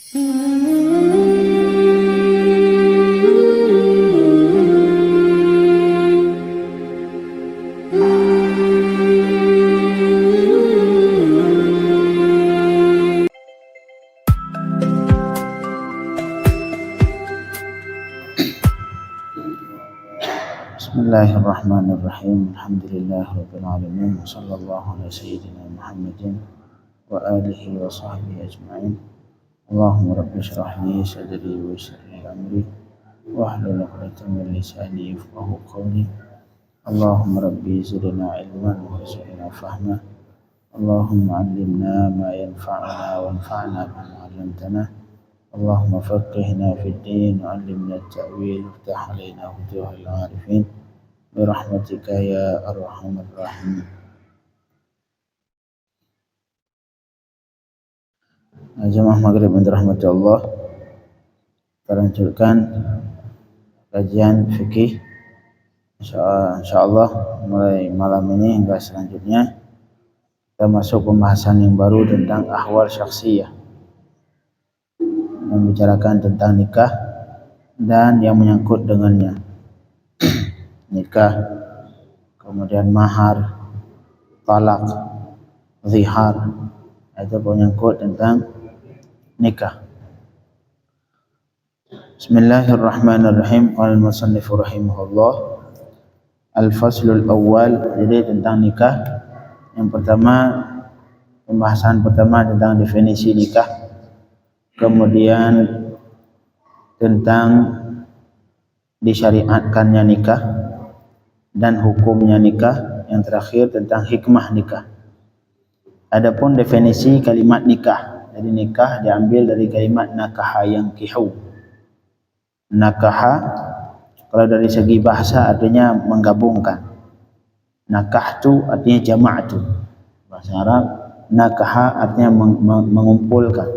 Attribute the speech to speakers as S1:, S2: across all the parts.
S1: Bismillahirrahmanirrahim. Alhamdulillahirabbil alamin. Wassallallahu ala sayyidina Muhammadin wa alihi wa sahbihi ajma'in. Allahumma rabbi shrah li sadri wa yassir li amri wahlul 'uqdatam min lisani yafqahu qawli. Allahumma rabbi zidna ilman warzuqna fahma. Allahumma 'allimna ma yanfa'una wanfa'na bima 'allamtana. Allahumma faqihna fid din wa 'allimna at-ta'wil waftah 'alaina futuhal 'arifin. Birahmatika ya arhamar rahimin. Jemaah maghrib yang dirahmati Allah, kita lanjutkan kajian fikih insyaallah mulai malam ini hingga selanjutnya. Kita masuk pembahasan yang baru tentang ahwal syakhsiyah, membicarakan tentang nikah dan yang menyangkut dengannya. Nikah, kemudian mahar, talak, zihar, itu menyangkut tentang nikah. Bismillahirrahmanirrahim. Al-musannif rahimahullah. Al-faslul awwal, jadi tentang nikah. Yang pertama, pembahasan pertama tentang definisi nikah. Kemudian tentang disyariatkannya nikah dan hukumnya nikah. Yang terakhir tentang hikmah nikah. Adapun definisi kalimat nikah, jadi nikah diambil dari kalimat nakaha yang kihu. Nakaha kalau dari segi bahasa artinya menggabungkan. Nakahtu artinya jama'atu. Bahasa Arab nakaha artinya mengumpulkan.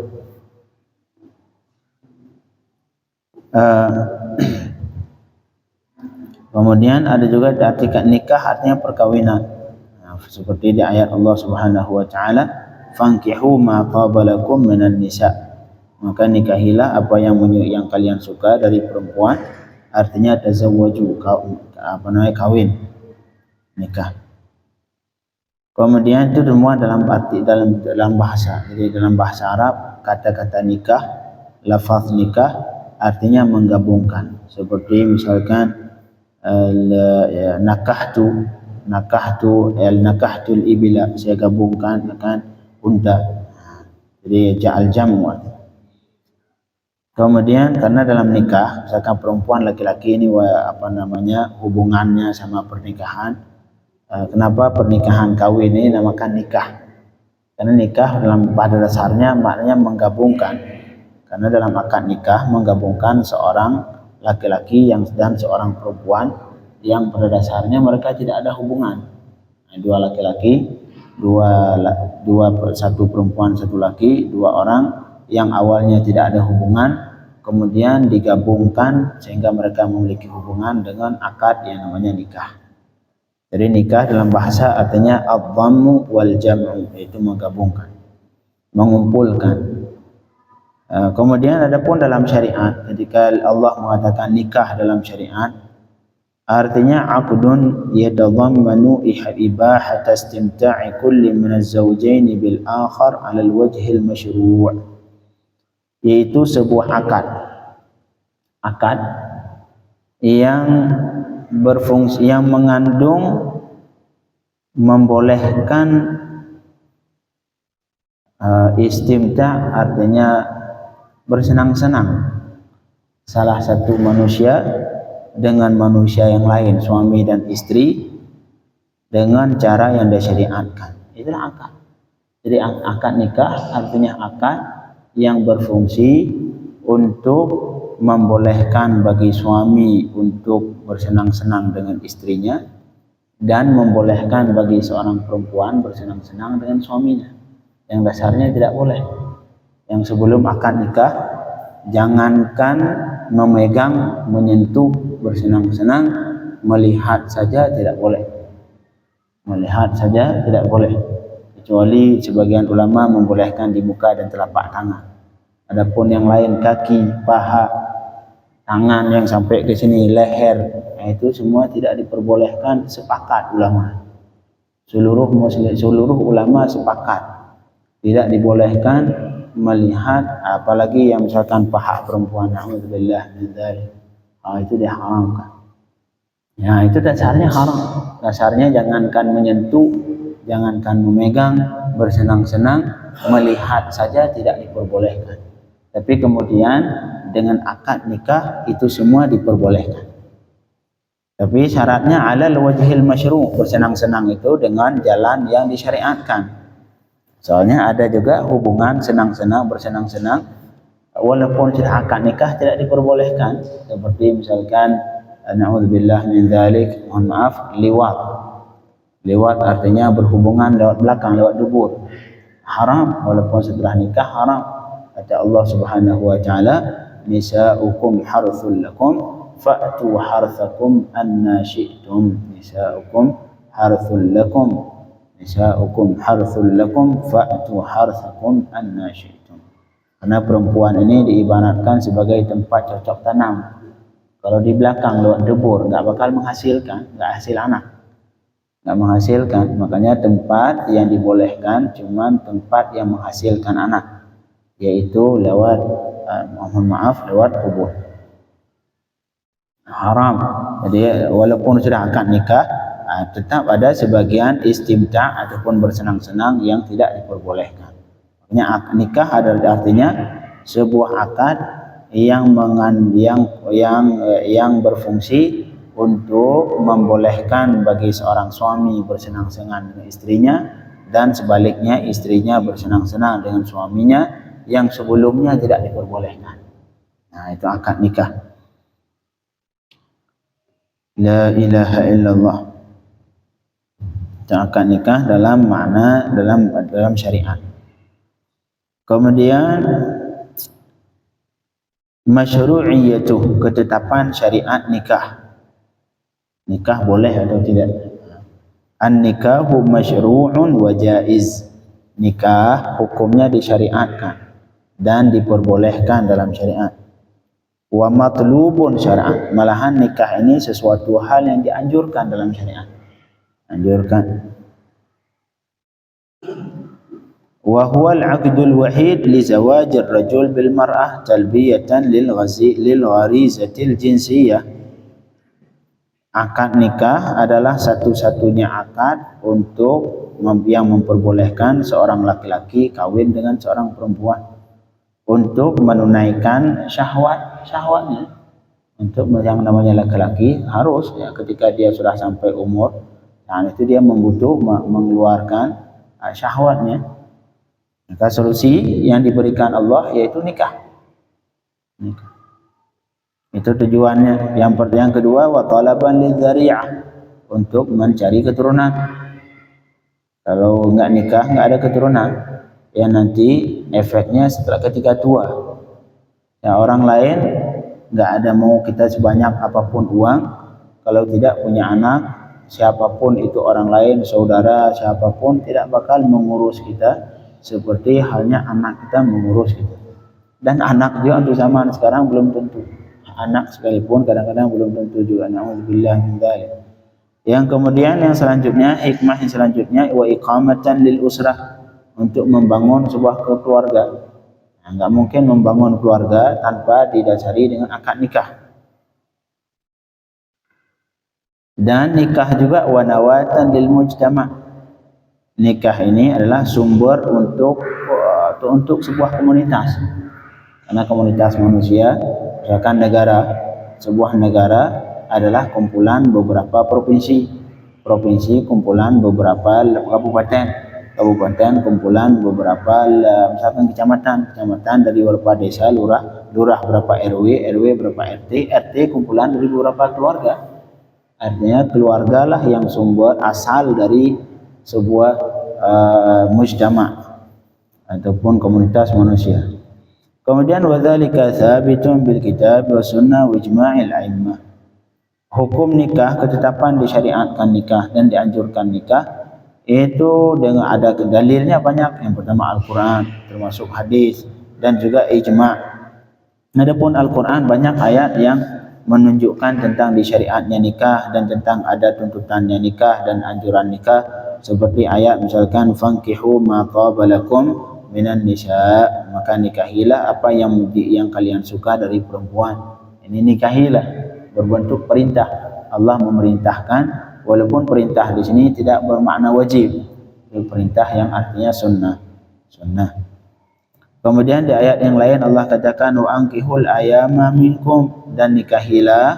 S1: Kemudian ada juga diartikan nikah artinya perkawinan. Seperti di ayat Allah Subhanahu wa taala, "Fankihu ma qabalakum minan nisa." Maka nikahilah apa yang kalian suka dari perempuan, artinya tazawwaju, kawin, nikah. Kemudian itu semua dalam arti dalam bahasa. Jadi dalam bahasa Arab kata-kata nikah, lafaz nikah artinya menggabungkan. Seperti misalkan nakahtul ibila, saya gabungkan akan unta. Jadi ja'al jamu. Kemudian karena dalam nikah, misalkan perempuan laki-laki ini hubungannya sama pernikahan. Kenapa pernikahan kawin ini namakan nikah? Karena nikah pada dasarnya maknanya menggabungkan. Karena dalam akad nikah menggabungkan seorang laki-laki dan seorang perempuan yang pada dasarnya mereka tidak ada hubungan. Dua laki-laki, satu perempuan, satu laki, dua orang yang awalnya tidak ada hubungan, kemudian digabungkan sehingga mereka memiliki hubungan dengan akad yang namanya nikah. Jadi nikah dalam bahasa artinya ad-dhammu wal jam'u, yaitu menggabungkan, mengumpulkan. Kemudian adapun dalam syariat, ketika Allah mengatakan nikah dalam syariat, artinya aqdun yatadhammanu ibahata istimta'i kulli min az-zawjayn bil akhar 'ala al-wajh al-mashru', yaitu sebuah akad yang berfungsi, yang mengandung membolehkan istimta', artinya bersenang-senang salah satu manusia dengan manusia yang lain, suami dan istri, dengan cara yang disyariatkan. Itulah akad. Jadi akad nikah artinya akad yang berfungsi untuk membolehkan bagi suami untuk bersenang-senang dengan istrinya dan membolehkan bagi seorang perempuan bersenang-senang dengan suaminya. Yang dasarnya tidak boleh. Yang sebelum akad nikah, jangankan memegang, menyentuh, bersenang-senang, melihat saja tidak boleh. Melihat saja tidak boleh. Kecuali sebagian ulama membolehkan di muka dan telapak tangan. Adapun yang lain kaki, paha, tangan yang sampai ke sini, leher, itu semua tidak diperbolehkan, sepakat ulama. Seluruh ulama sepakat tidak dibolehkan melihat, apalagi yang misalkan paha perempuan, na'udzubillah min dzalik. Itu diharamkan. Ya, itu dasarnya haram. Dasarnya jangankan menyentuh, jangankan memegang, bersenang-senang, melihat saja tidak diperbolehkan. Tapi kemudian dengan akad nikah itu semua diperbolehkan. Tapi syaratnya alal wajhil masyru', bersenang-senang itu dengan jalan yang disyariatkan. Soalnya ada juga hubungan senang-senang, bersenang-senang walaupun sudah akad nikah tidak diperbolehkan. Seperti misalkan na'udzubillah min dzalik, mohon maaf, liwat. Liwat artinya berhubungan lewat belakang, lewat dubur. Haram walaupun setelah nikah, haram. Kata Allah Subhanahu wa taala, nisa'ukum harthul lakum fa'tu harthakum anna syi'tum. Nisa'ukum harthul lakum, nisa'ukum harthul lakum fa'tu harthakum anna syi'tum. Karena perempuan ini diibaratkan sebagai tempat cocok tanam. Kalau di belakang lewat debur nggak bakal menghasilkan, nggak hasil anak, nggak menghasilkan. Makanya tempat yang dibolehkan cuman tempat yang menghasilkan anak, yaitu lewat mohon maaf, lewat kubur. Haram. Jadi walaupun sudah akad nikah, tetap ada sebagian istimta' ataupun bersenang-senang yang tidak diperbolehkan. Makanya nikah adalah artinya sebuah akad yang berfungsi untuk membolehkan bagi seorang suami bersenang-senang dengan istrinya, dan sebaliknya istrinya bersenang-senang dengan suaminya yang sebelumnya tidak diperbolehkan. Nah, itu akad nikah. La ilaha illallah. Itu akad nikah dalam makna dalam syariat. Kemudian masyru'iyatuh, ketetapan syariat nikah. Nikah boleh atau tidak? An-nikahu masyru'un wa jaiz. Nikah hukumnya disyariatkan dan diperbolehkan dalam syariat. Wa matlubun syar'an, malahan nikah ini sesuatu hal yang dianjurkan dalam syariat. Anjurkan. Wa huwa al-'aqdul wahid li zawajir rajul bil mar'ah talbiyatan lil gharizatil jinsiyah. Akad nikah adalah satu-satunya akad untuk yang memperbolehkan seorang laki-laki kawin dengan seorang perempuan untuk menunaikan syahwatnya. Untuk yang namanya laki-laki harus ya, ketika dia sudah sampai umur, nah itu dia mengeluarkan syahwatnya. Maka solusi yang diberikan Allah yaitu nikah. Itu tujuannya. Yang kedua, wa talaban lidzari'ah, untuk mencari keturunan. Kalau enggak nikah, enggak ada keturunan, ya nanti efeknya setelah ketika tua, ya orang lain enggak ada mau kita sebanyak apapun uang, kalau tidak punya anak, siapapun itu orang lain, saudara siapapun tidak bakal mengurus kita seperti halnya anak kita mengurus kita. Dan anak juga untuk zaman sekarang belum tentu. Anak sekalipun kadang-kadang belum tentu juga. Na'udzubillah min dzalik. Yang kemudian yang selanjutnya, hikmah yang selanjutnya, wa iqamatan lil usrah, untuk membangun sebuah keluarga. Nah, enggak mungkin membangun keluarga tanpa didasari dengan akad nikah. Dan nikah juga wa nawatan lil mujtama'. Nikah ini adalah sumber untuk sebuah komunitas. Karena komunitas manusia, misalkan sebuah negara adalah kumpulan beberapa provinsi, kumpulan beberapa kabupaten kumpulan beberapa misalkan kecamatan dari beberapa desa, lurah berapa RW berapa RT kumpulan dari beberapa keluarga. Artinya keluarga lah yang sumber asal dari sebuah mujtama ataupun komunitas manusia. Kemudian wadzalika tsabitun bil kitab wa sunnah wa ijma'il a'immah. Hukum nikah, ketetapan disyariatkan nikah dan dianjurkan nikah itu dengan ada dalilnya banyak. Yang pertama Al-Qur'an, termasuk hadis. dan juga ijma'. Adapun Al-Quran banyak ayat yang menunjukkan tentang disyariatnya nikah dan tentang ada tuntutannya nikah dan anjuran nikah, seperti ayat misalkan fankihu ma qabalakum minan nisa, maka nikahilah apa yang kalian suka dari perempuan. Ini nikahilah berbentuk perintah. Allah memerintahkan, walaupun perintah di sini tidak bermakna wajib, perintah yang artinya sunnah. Kemudian di ayat yang lain Allah katakan wa ankihul ayama minkum, dan nikahilah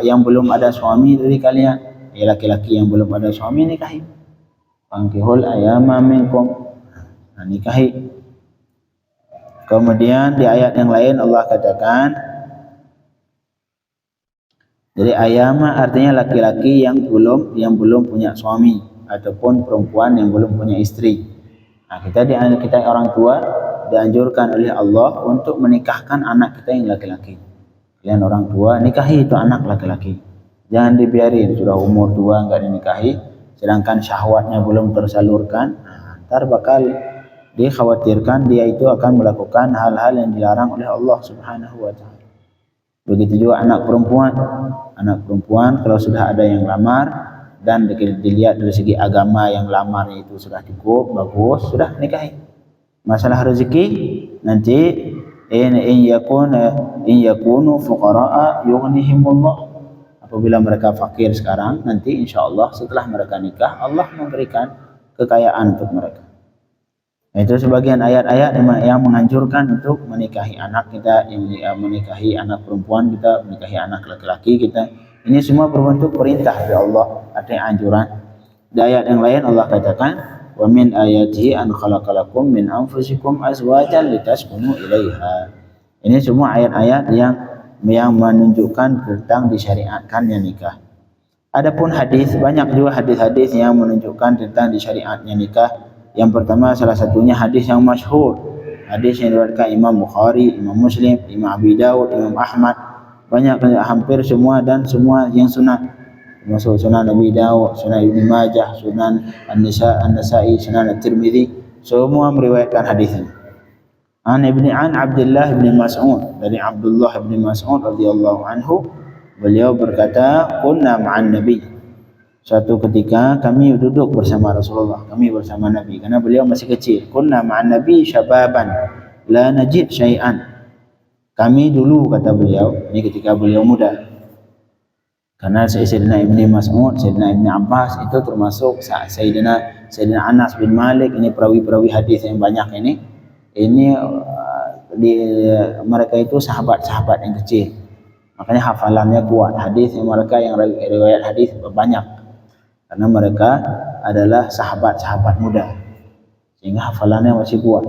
S1: yang belum ada suami dari kalian. Laki-laki yang belum ada suami nikahi. Ankihul ayama minkum, nikahi. Kemudian di ayat yang lain Allah katakan, jadi ayama artinya laki-laki yang belum punya suami ataupun perempuan yang belum punya istri. Nah, kita orang tua dianjurkan oleh Allah untuk menikahkan anak kita yang laki-laki. Kalian orang tua nikahi itu anak laki-laki. Jangan dibiarin sudah umur tua enggak dinikahi, sedangkan syahwatnya belum tersalurkan. Ntar bakal dikhawatirkan dia itu akan melakukan hal-hal yang dilarang oleh Allah Subhanahu wa taala. Begitu juga anak perempuan. Anak perempuan kalau sudah ada yang lamar dan dilihat dari segi agama yang lamarnya itu sudah cukup bagus, sudah nikahi. Masalah rezeki nanti in yakunu fuqara'a yughnihimullah. Apabila mereka fakir sekarang, nanti insyaallah setelah mereka nikah Allah memberikan kekayaan untuk mereka. Nah, itu sebagian ayat-ayat yang menganjurkan untuk menikahi anak kita, menikahi anak perempuan kita, menikahi anak laki-laki kita. Ini semua berbentuk perintah dari Allah, artinya anjuran. Di ayat yang lain Allah katakan, wa min ayatihi an khalaqalakum min anfusikum azwajan litaskunu ilaiha. Ini semua ayat-ayat yang menunjukkan tentang disyariatkannya nikah. Adapun hadis, banyak juga hadis-hadis yang menunjukkan tentang disyariatnya nikah. Yang pertama, salah satunya hadis yang masyhur, hadis yang diriwayatkan Imam Bukhari, Imam Muslim, Imam Abi Dawud, Imam Ahmad. Banyak, hampir semua dan semua yang sunan, termasuk sunan Abi Dawud, sunan Ibnu Majah, sunan An-Nasa'i, sunan At-Tirmidzi, semua meriwayatkan hadis ini. An Abdullah bin Mas'ud, dari Abdullah bin Mas'ud radhiyallahu anhu, beliau berkata, kunna ma'an Nabi. Suatu ketika kami duduk bersama Rasulullah, kami bersama Nabi, karena beliau masih kecil. Kunna ma'an Nabi syababan la najid syai'an. Kami dulu, kata beliau, ini ketika beliau muda. Karena Sayyidina Ibnu Mas'ud, Sayyidina Ibnu Abbas itu termasuk Sayyidina Anas bin Malik, ini perawi-perawi hadis yang banyak ini. Mereka itu sahabat-sahabat yang kecil. Makanya hafalannya kuat. Hadis yang mereka yang riwayat hadis banyak. Karena mereka adalah sahabat-sahabat muda. Sehingga hafalannya masih kuat.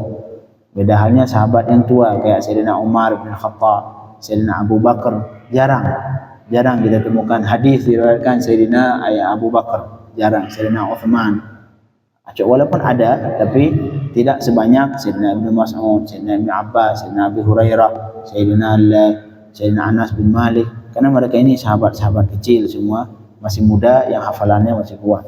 S1: Beda halnya sahabat yang tua kayak Sayyidina Umar bin Khattab, Sayyidina Abu Bakar, jarang kita temukan hadis diriwayatkan Sayyidina Abu Bakar, jarang. Sayyidina Uthman, walaupun ada tapi tidak sebanyak Sayyidina Ibnu Mas'ud, Sayyidina Ibnu Abbas, Sayyidina Abi Hurairah, Sayyidina Anas bin Malik, karena mereka ini sahabat-sahabat kecil semua, masih muda yang hafalannya masih kuat.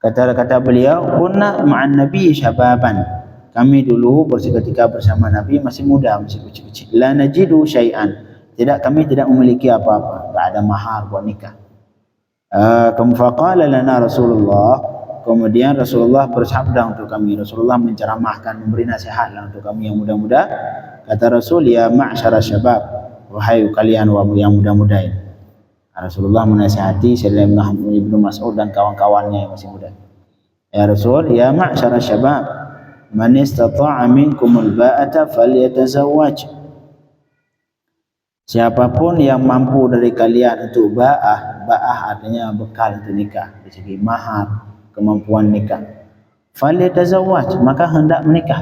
S1: Kata beliau, kunna ma'an Nabi syababan. Kami dulu ketika bersama Nabi masih muda, masih kecil-kecil. La najidu syai'an. Kami tidak memiliki apa-apa, enggak ada mahar buat nikah. Faqala lana Rasulullah. Kemudian Rasulullah bersabda untuk kami. Rasulullah menceramahkan, memberi nasihat untuk kami yang muda-muda. Kata Rasul, ya ma'syara syabab, wahai kalian yang muda-muda ini. Rasulullah menasihati Sayyidina Ibnu Mas'ud dan kawan-kawannya yang masih muda. Ya Rasul, ya ma'syara syabab, man istata'a minkumul ba'ata falyatazawwaj. Siapapun yang mampu dari kalian untuk ba'ah artinya bekal untuk nikah, dari segi mahar, kemampuan nikah. Falyatazawwaj, maka hendak menikah.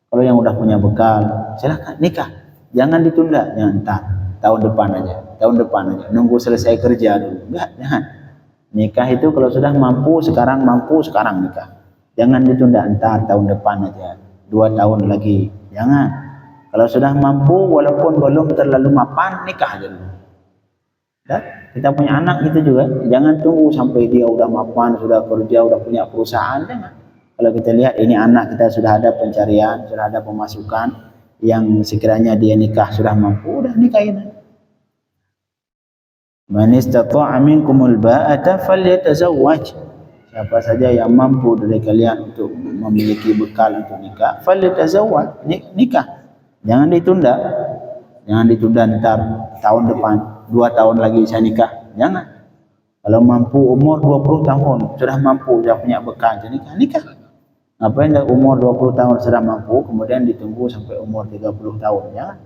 S1: Kalau yang udah punya bekal, silakan nikah. Jangan ditunda, jangan entar, tahun depan aja, nunggu selesai kerja dulu. Enggak, jangan. Nikah itu kalau sudah mampu sekarang nikah. Jangan ditunda, entar tahun depan aja, 2 tahun lagi, jangan. Kalau sudah mampu walaupun belum terlalu mapan, nikah aja dulu. Dan kita punya anak itu juga, jangan tunggu sampai dia udah mapan, sudah kerja, udah punya perusahaan, jangan. kalau kita lihat ini anak kita sudah ada pencarian, sudah ada pemasukan, yang sekiranya dia nikah sudah mampu, udah nikahin. Man istata'a minkumul ba'ata falyatazawwaj. Siapa saja yang mampu dari kalian untuk memiliki bekal untuk nikah, falyatazawwaj, nikah. Jangan ditunda. Jangan ditunda ntar tahun depan, 2 tahun lagi saya nikah. Jangan. Kalau mampu umur 20 tahun, sudah mampu, sudah punya bekal, jadi nikah. Ngapain umur 20 tahun sudah mampu, kemudian ditunggu sampai umur 30 tahun, jangan.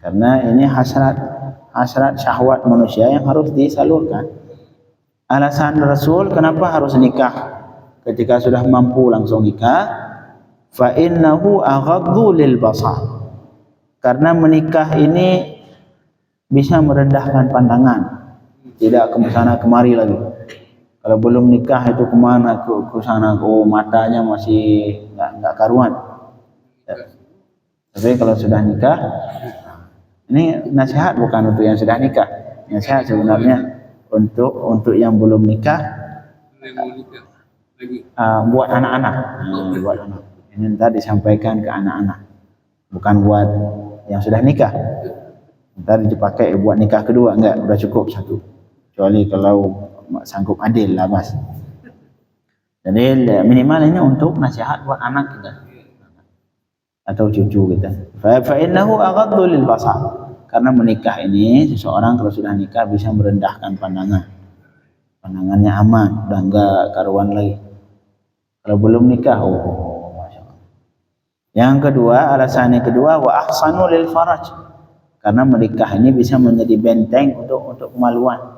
S1: Karena ini hasrat syahwat manusia yang harus disalurkan. Alasan Rasul kenapa harus nikah ketika sudah mampu langsung nikah, fa innahu aghaddu lil basar. Karena menikah ini bisa merendahkan pandangan, tidak ke sana kemari lagi. Kalau belum nikah itu kemana, ke sana, matanya masih nggak karuan. Tapi kalau sudah nikah, ini nasihat bukan untuk yang sudah nikah. Nasihat sebenarnya untuk yang belum nikah, buat anak-anak. Buat anak. Ini ntar disampaikan ke anak-anak, bukan buat yang sudah nikah. Ntar dipakai buat nikah kedua, enggak, udah cukup satu. Kecuali kalau sanggup adil lah mas. Jadi minimal ini untuk nasihat buat anak kita atau cucu kita. Fa innahu aghaddu lil basar. Karena menikah ini, seseorang kalau sudah nikah bisa merendahkan pandangan. Pandangannya aman, udah enggak karuan lagi. Kalau belum nikah, Masya Allah. Yang kedua, alasan yang kedua, wa ahsanu lil faraj. Karena menikah ini bisa menjadi benteng untuk kemaluan.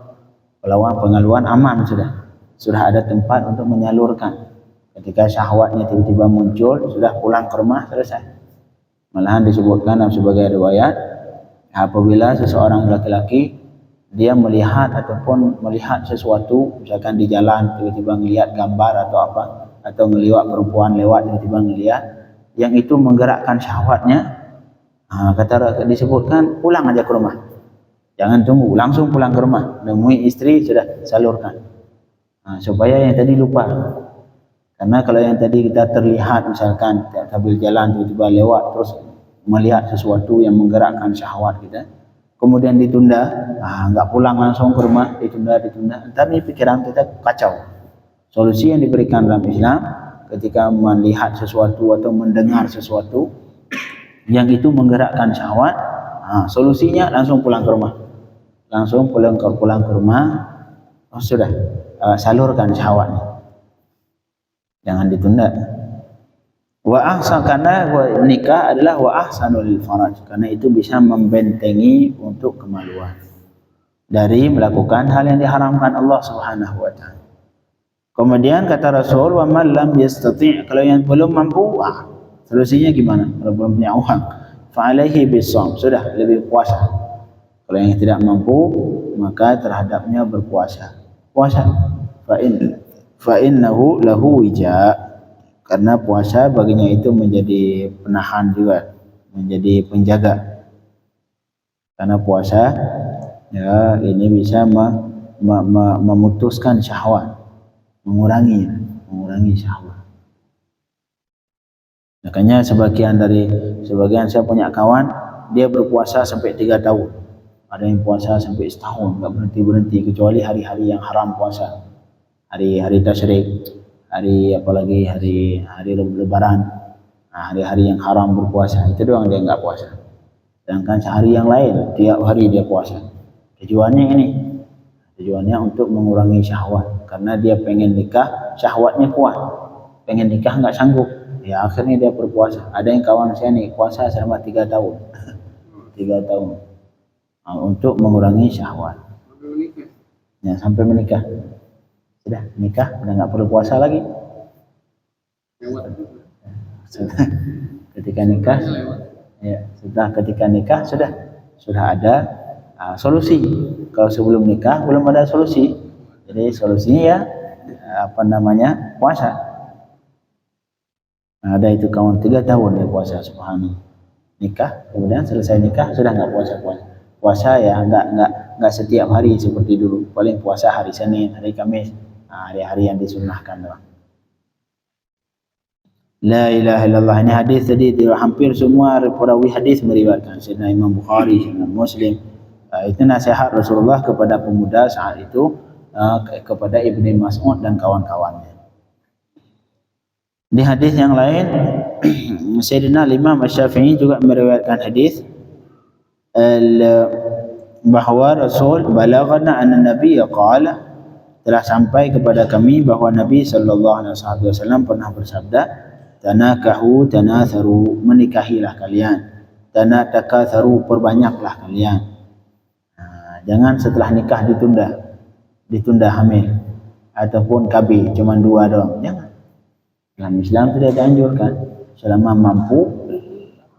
S1: Pengaluan aman sudah ada tempat untuk menyalurkan. Ketika syahwatnya tiba-tiba muncul, sudah pulang ke rumah, selesai. Malahan disebutkan dalam sebagai riwayat, apabila seseorang laki-laki dia melihat ataupun melihat sesuatu, misalkan di jalan tiba-tiba melihat gambar atau apa, atau ngelihat perempuan lewat tiba-tiba ngelihat, yang itu menggerakkan syahwatnya, disebutkan pulang aja ke rumah. Jangan tunggu, langsung pulang ke rumah, nemui istri, sudah salurkan. Supaya yang tadi lupa. Karena kalau yang tadi kita terlihat misalkan sambil jalan tiba-tiba lewat terus melihat sesuatu yang menggerakkan syahwat kita, kemudian ditunda, nggak pulang langsung ke rumah, ditunda, tapi pikiran kita kacau. Solusi yang diberikan dalam Islam ketika melihat sesuatu atau mendengar sesuatu yang itu menggerakkan syahwat, solusinya langsung pulang ke rumah. Langsung pulang ke rumah, sudah salurkan syahwatnya, jangan ditunda. Wa ahsan, karena nikah adalah wa ahsanul faraj, karena itu bisa membentengi untuk kemaluan dari melakukan hal yang diharamkan Allah Subhanahu wa taala. Kemudian kata Rasul, wa man lam yastati', kalau yang belum mampu, solusinya gimana? Kalau belum punya uang, fa alaihi bisawm, sudah lebih puasa. Kalau yang tidak mampu, maka terhadapnya berpuasa. Puasa. Fa innahu lahu wija. Karena puasa baginya itu menjadi penahan juga, menjadi penjaga. Karena puasa ya ini bisa memutuskan syahwat, mengurangi syahwat. Makanya sebagian saya punya kawan, dia berpuasa sampai 3 tahun. Ada yang puasa sampai setahun, nggak berhenti kecuali hari-hari yang haram puasa, hari-hari tasyrik, apalagi hari lebaran, hari-hari yang haram berpuasa, itu doang dia nggak puasa. Sedangkan sehari yang lain tiap hari dia puasa. Tujuannya untuk mengurangi syahwat, karena dia pengen nikah, syahwatnya kuat, pengen nikah nggak sanggup, ya akhirnya dia berpuasa. Ada yang kawan saya nih puasa selama 3 tahun, 3 tahun. Untuk mengurangi syahwat. Ya, sampai menikah. Sudah nikah, udah nggak perlu puasa lagi. Ketika nikah, ya, ketika nikah sudah ada solusi. Kalau sebelum nikah belum ada solusi. Jadi solusinya ya puasa. Ada itu kawan 3 tahun dia puasa, subhanallah. Nikah, kemudian selesai nikah sudah nggak puasa. Puasa ya nggak setiap hari seperti dulu, paling puasa hari Senin, hari Kamis, hari-hari yang disunnahkan doang. La ilaha illallah. Ini hadis tadi hampir semua perawi hadis meriwayatkan. Sayyidina Imam Bukhari, Sayyidina Muslim. Itu nasihat Rasulullah kepada pemuda saat itu, kepada Ibnu Mas'ud dan kawan-kawannya. Di hadis yang lain Sayyidina Imam Asy-Syafi'i juga meriwayatkan hadis bahwa Rasul balaghana anna Nabi qala, telah sampai kepada kami bahwa Nabi sallallahu alaihi wasallam pernah bersabda, tanakahu tanatharu, menikahilah kalian, tanatakasaru, perbanyaklah kalian. Jangan setelah nikah ditunda hamil ataupun KB cuma 2 doang, jangan. Dalam Islam tidak dianjurkan. Selama mampu,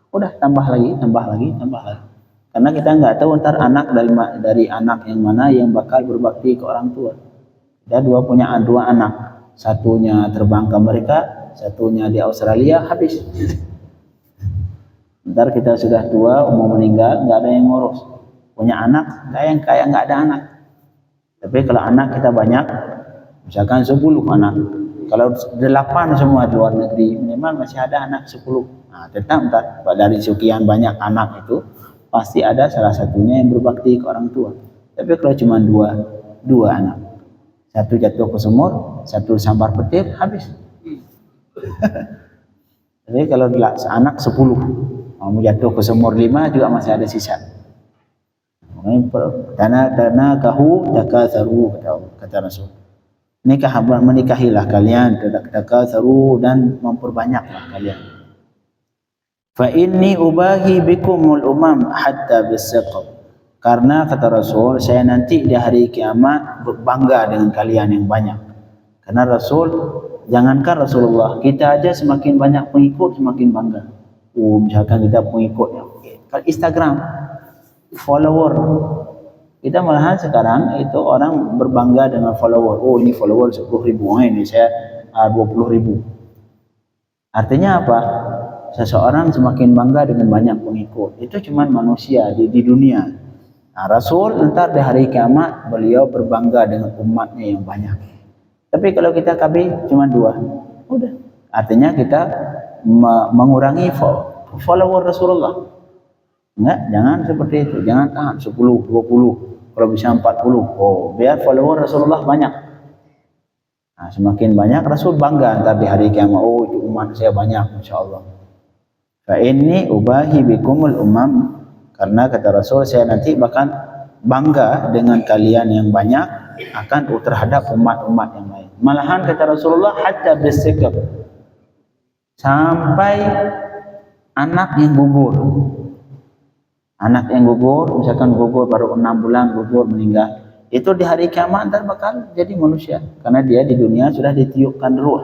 S1: udah tambah lagi. Karena kita nggak tahu ntar anak dari anak yang mana yang bakal berbakti ke orang tua. Dia punya 2 anak, satunya terbang ke Amerika, satunya di Australia, habis. Ntar kita sudah tua, mau meninggal, nggak ada yang ngurus. Punya anak, kaya nggak ada anak. Tapi kalau anak kita banyak, misalkan 10 anak, kalau 8 semua di luar negeri, minimal masih ada anak 10. Nah, tetap ntar dari sekian banyak anak itu pasti ada salah satunya yang berbakti ke orang tua. Tapi kalau cuma dua anak, satu jatuh ke sumur, satu sambar petir, habis. Jadi kalau anak 10, mau jatuh ke sumur 5 juga masih ada sisa. Tanakahu takatsaru, kata Rasul. Menikahilah kalian, takatsaru, dan memperbanyaklah kalian. Fa inni ubahi bikumul umam hatta bisaqab. Karena kata Rasul, saya nanti di hari kiamat berbangga dengan kalian yang banyak. Karena Rasul, jangankan Rasulullah, kita aja semakin banyak pengikut semakin bangga. Misalkan kita pengikutnya, kalau Instagram, follower, kita malahan sekarang itu orang berbangga dengan follower. Oh, ini follower 10.000, ini saya 20.000. Artinya apa? Seseorang semakin bangga dengan banyak pengikut. Itu cuma manusia di dunia. Nah, Rasul ntar di hari kiamat beliau berbangga dengan umatnya yang banyak. Tapi kalau kita KB cuma 2, udah. Artinya kita mengurangi follower Rasulullah. Enggak, jangan seperti itu. Jangan tahan 10, 20, kalau bisa 40. Oh, biar follower Rasulullah banyak. Nah, semakin banyak Rasul bangga ntar di hari kiamat. Oh, itu umat saya banyak, insyaallah. Fa inni ubahi bikumul umam. Karena kata Rasul, saya nanti bahkan bangga dengan kalian yang banyak akan terhadap umat-umat yang lain. Malahan kata Rasulullah, hatta bisikab, sampai anak yang gugur. Anak yang gugur, misalkan gugur baru 6 bulan, gugur meninggal, itu di hari kiamat ntar bakal jadi manusia. Karena dia di dunia sudah ditiupkan ruh.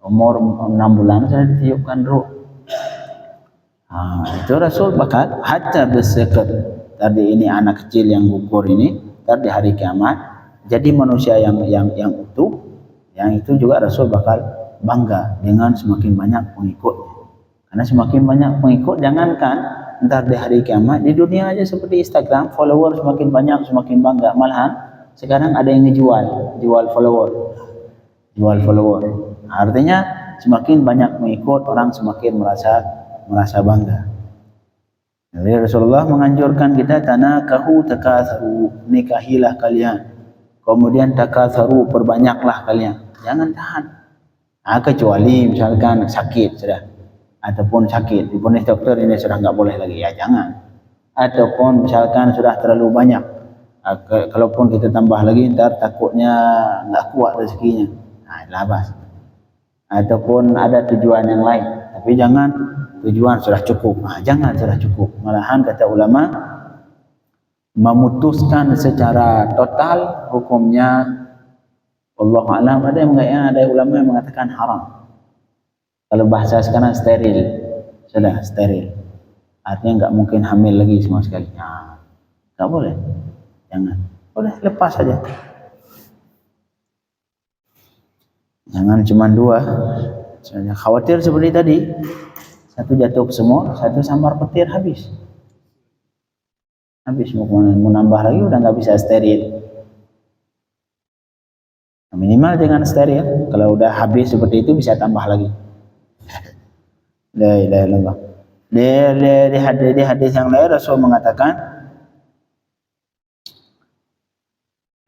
S1: Umur 6 bulan sudah ditiupkan ruh. Itu Rasul bakal hatta bersekat. Tadi ini anak kecil yang gugur ini, ntar di hari kiamat jadi manusia yang utuh. Yang itu juga Rasul bakal bangga dengan semakin banyak pengikut. Karena semakin banyak pengikut, jangankan ntar di hari kiamat, di dunia aja seperti Instagram, follower semakin banyak semakin bangga. Malahan sekarang ada yang jual follower. Artinya semakin banyak pengikut, orang semakin merasa bangga. Jadi Rasulullah menganjurkan kita, tanakahu takatsaru, nikahilah kalian. Kemudian takatsaru, perbanyaklah kalian. Jangan tahan. Kecuali misalkan sakit sudah, ataupun sakit diponis dokter ini sudah nggak boleh lagi, ya jangan. Ataupun misalkan sudah terlalu banyak, kalaupun kita tambah lagi ntar takutnya nggak kuat rezekinya, labas. Ataupun ada tujuan yang lain, tapi jangan tujuan sudah cukup. Jangan sudah cukup. Malahan kata ulama, memutuskan secara total hukumnya Allah alam. Ada ulama yang mengatakan haram. Kalau bahasa sekarang steril, sudah steril. Artinya nggak mungkin hamil lagi sama sekali. Nggak boleh. Jangan. Udah lepas saja. Jangan cuma 2. Khawatir seperti tadi. Satu jatuh ke sumur, satu sambar petir, habis. Mau nambah lagi udah nggak bisa steril. Minimal dengan steril. Kalau udah habis seperti itu bisa tambah lagi. La ilaha illallah. Di hadis yang lain Rasul mengatakan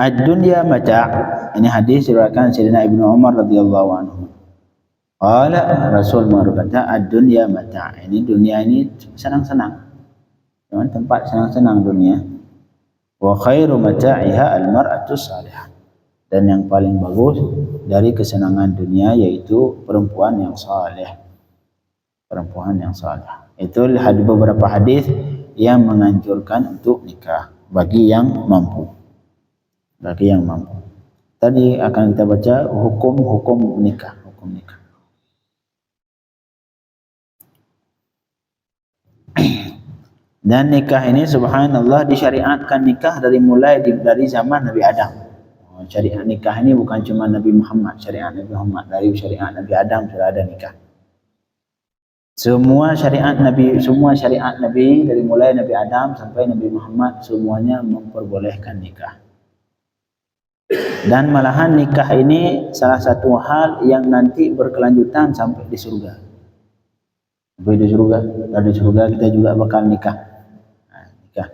S1: ad-dunya mata'. Ini hadis diriwayatkan Sayyidina Ibnu Umar radhiyallahu anhu. Qala Rasul berkata ad-dunya mata'. Ini dunia ini senang-senang. Cuma tempat senang-senang dunia. Wa khairu mata'iha al-mar'atu salihah. Dan yang paling bagus dari kesenangan dunia yaitu perempuan yang saleh. Perempuan yang saleh. Itu beberapa hadis yang menganjurkan untuk nikah bagi yang mampu. Bagi yang mampu. Tadi akan kita baca hukum nikah, hukum nikah. Dan nikah ini subhanallah disyariatkan nikah dari zaman Nabi Adam. Syariat nikah ini bukan cuma Nabi Muhammad, syariat Nabi Muhammad, dari syariat Nabi Adam sudah ada nikah. Semua syariat Nabi dari mulai Nabi Adam sampai Nabi Muhammad semuanya memperbolehkan nikah. Dan malahan nikah ini salah satu hal yang nanti berkelanjutan sampai di surga. Sampai di surga, dari surga kita juga bakal nikah. Nikah.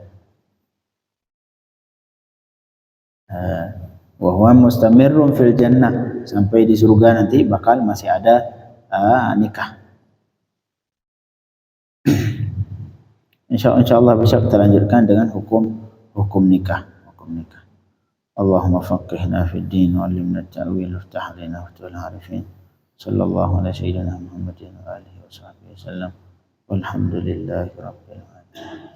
S1: Wa huwa mustamirrun fil jannah, sampai di surga nanti bakal masih ada nikah. Insyaallah besok kita lanjutkan dengan hukum nikah. Allahumma faqihna fid din wa 'allimna at-ta'wil waftah 'alaina futuhal 'arifin. Sallallahu ala sayyidina Muhammadin wa alihi wa sahbihi wasallam. Walhamdulillahi rabbil alamin.